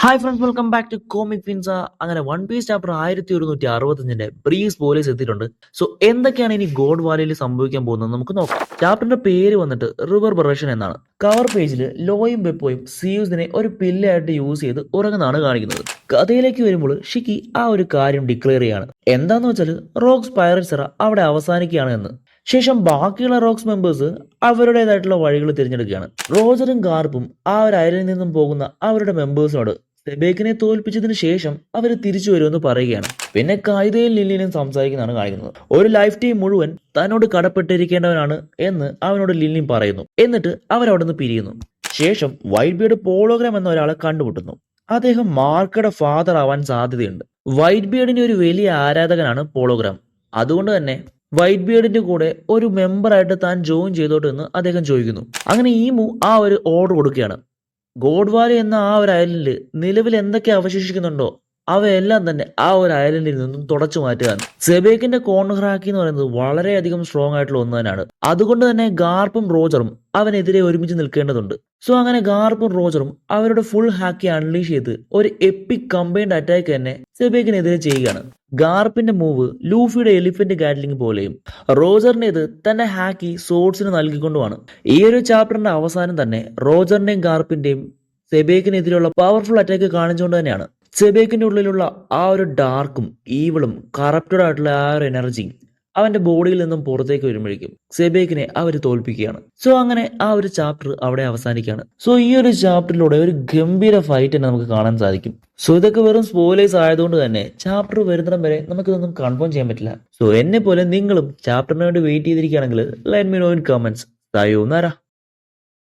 Hi friends, welcome back to comic pins. അങ്ങനെ one piece chapter 1165 ബ്രീസ് police എത്തിയിട്ടുണ്ട്. So എന്തൊക്കെയാണ് ഇനി ഗോഡ് വാലിയിൽ സംഭവിക്കാൻ പോകുന്നത് നമുക്ക് നോക്കാം. ചാപ്റ്ററിന്റെ പേര് വന്നിട്ട് റിവർ ബറേഷൻ എന്നാണ്. കവർ പേജിൽ ലോയും ബെപ്പോയും സിയൂസിനെ ഒരു പില്ലായിട്ട് യൂസ് ചെയ്ത് ഉറങ്ങുന്നതാണ് കാണിക്കുന്നത്. കഥയിലേക്ക് വരുമ്പോൾ ഷിക്കി ആ ഒരു കാര്യം ഡിക്ലെയർ ചെയ്യാണ്. എന്താന്ന് വെച്ചാൽ റോക്സ് പൈററ്റ്സ് അവിടെ അവസാനിക്കുകയാണ് എന്ന്. ശേഷം ബാക്കിയുള്ള റോക്സ് മെമ്പേഴ്സ് അവരുടേതായിട്ടുള്ള വഴികൾ തിരഞ്ഞെടുക്കുകയാണ്. റോജറും ഗാർപ്പും ആ ഒരു ഐലൻഡിൽ നിന്നും പോകുന്ന അവരുടെ മെമ്പേഴ്സിനോട് സെബേക്കിനെ തോൽപ്പിച്ചതിന് ശേഷം അവർ തിരിച്ചു വരുമെന്ന് പറയുകയാണ്. പിന്നെ കായികയും ലില്ലിനും സംസാരിക്കുന്നതാണ് കാണിക്കുന്നത്. ഒരു ലൈഫ് ടൈം മുഴുവൻ തന്നോട് കടപ്പെട്ടിരിക്കേണ്ടവനാണ് എന്ന് അവനോട് ലില്ലിൻ പറയുന്നു. എന്നിട്ട് അവരവിടെ നിന്ന് പിരിയുന്നു. ശേഷം വൈറ്റ് ബിയർഡ് പോളോഗ്രാം എന്ന ഒരാളെ കണ്ടുമുട്ടുന്നു. അദ്ദേഹം മാർക്കയുടെ ഫാദർ ആവാൻ സാധ്യതയുണ്ട്. വൈറ്റ് ബിയർഡിന്റെ ഒരു വലിയ ആരാധകനാണ് പോളോഗ്രാം. അതുകൊണ്ട് തന്നെ വൈറ്റ് ബിയർഡിന്റെ കൂടെ ഒരു മെമ്പറായിട്ട് താൻ ജോയിൻ ചെയ്തോട്ട് എന്ന് അദ്ദേഹം ചോദിക്കുന്നു. അങ്ങനെ ഈമു ആ ഒരു ഓർഡർ കൊടുക്കുകയാണ്. ഗോഡ് വാലി എന്ന ആ ഒരു ഐലൻഡിൽ നിലവിൽ എന്തൊക്കെ അവശേഷിക്കുന്നുണ്ടോ അവയെല്ലാം തന്നെ ആ ഒരു ഐലൻഡിൽ നിന്നും തുടച്ചു മാറ്റുക. സെബേക്കിന്റെ കോർണർ ഹാക്കി എന്ന് പറയുന്നത് വളരെയധികം സ്ട്രോങ് ആയിട്ടുള്ള ഒന്ന് തന്നെയാണ്. അതുകൊണ്ട് തന്നെ ഗാർപ്പും റോജറും അവനെതിരെ ഒരുമിച്ച് നിൽക്കേണ്ടതുണ്ട്. സോ അങ്ങനെ ഗാർപ്പും റോജറും അവരുടെ ഫുൾ ഹാക്കി അൺലീഷ് ചെയ്ത് ഒരു എപ്പിക് കമ്പൈൻഡ് അറ്റാക്ക് തന്നെ സെബേക്കിനെതിരെ ചെയ്യുകയാണ്. ഗാർപ്പിന്റെ മൂവ് ലൂഫിയുടെ എലിഫന്റ് ഗാറ്റ്ലിംഗ് പോലെയും റോജറിനേത് തന്റെ ഹാക്കി സോഡ്സിന് നൽകിക്കൊണ്ടുമാണ്. ഈ ഒരു ചാപ്റ്ററിന്റെ അവസാനം തന്നെ റോജറിന്റെയും ഗാർപ്പിന്റെയും സെബേക്കിനെതിരെയുള്ള പവർഫുൾ അറ്റാക്ക് കാണിച്ചുകൊണ്ട് തന്നെയാണ്. സെബേക്കിന്റെ ഉള്ളിലുള്ള ആ ഒരു ഡാർക്കും ഈവിളും കറപ്റ്റഡ് ആയിട്ടുള്ള ആ ഒരു എനർജി അവന്റെ ബോഡിയിൽ നിന്നും പുറത്തേക്ക് വരുമ്പോഴേക്കും സെബേക്കിനെ അവർ തോൽപ്പിക്കുകയാണ്. സോ അങ്ങനെ ആ ഒരു ചാപ്റ്റർ അവിടെ അവസാനിക്കുകയാണ്. സോ ഈ ഒരു ചാപ്റ്ററിലൂടെ ഒരു ഗംഭീര ഫൈറ്റ് തന്നെ നമുക്ക് കാണാൻ സാധിക്കും. സോ ഇതൊക്കെ വെറും സ്പോയിലേഴ്സ് ആയതുകൊണ്ട് തന്നെ ചാപ്റ്റർ വരുന്നിടം വരെ നമുക്കിതൊന്നും കൺഫേം ചെയ്യാൻ പറ്റില്ല. സോ എന്നെ പോലെ നിങ്ങളും ചാപ്റ്ററിന് വേണ്ടി വെയിറ്റ് ചെയ്തിരിക്കുകയാണെങ്കിൽ let me know in comments. Sayonara.